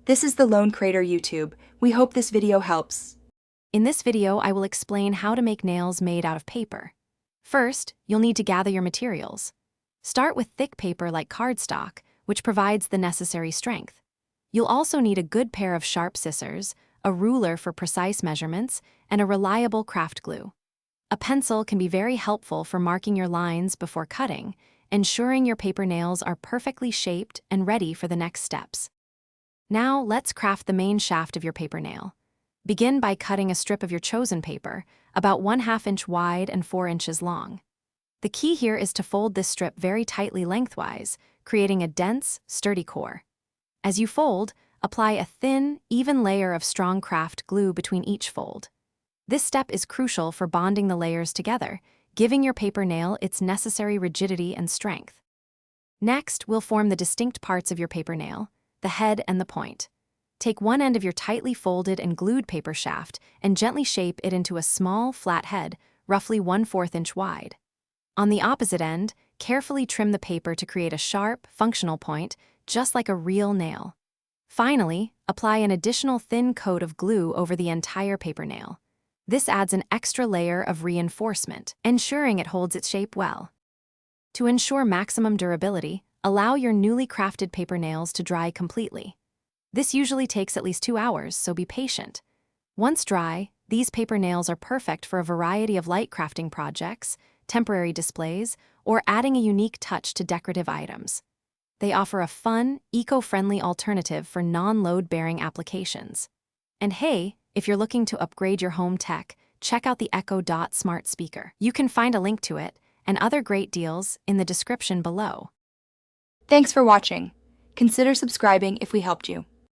This is the Lone Crater YouTube. We hope this video helps. In this video, I will explain how to make nails made out of paper. First, you'll need to gather your materials. Start with thick paper like cardstock, which provides the necessary strength. You'll also need a good pair of sharp scissors, a ruler for precise measurements, and a reliable craft glue. A pencil can be very helpful for marking your lines before cutting, ensuring your paper nails are perfectly shaped and ready for the next steps. Now, let's craft the main shaft of your paper nail. Begin by cutting a strip of your chosen paper, about 1/2 inch wide and 4 inches long. The key here is to fold this strip very tightly lengthwise, creating a dense, sturdy core. As you fold, apply a thin, even layer of strong craft glue between each fold. This step is crucial for bonding the layers together, giving your paper nail its necessary rigidity and strength. Next, we'll form the distinct parts of your paper nail, the head and the point. Take one end of your tightly folded and glued paper shaft and gently shape it into a small, flat head, roughly 1/4 inch wide. On the opposite end, carefully trim the paper to create a sharp, functional point, just like a real nail. Finally, apply an additional thin coat of glue over the entire paper nail. This adds an extra layer of reinforcement, ensuring it holds its shape well. To ensure maximum durability, allow your newly crafted paper nails to dry completely. This usually takes at least 2 hours, so be patient. Once dry, these paper nails are perfect for a variety of light crafting projects, temporary displays, or adding a unique touch to decorative items. They offer a fun, eco-friendly alternative for non-load-bearing applications. And hey, if you're looking to upgrade your home tech, check out the Echo Dot smart speaker. You can find a link to it and other great deals in the description below. Thanks for watching. Consider subscribing if we helped you.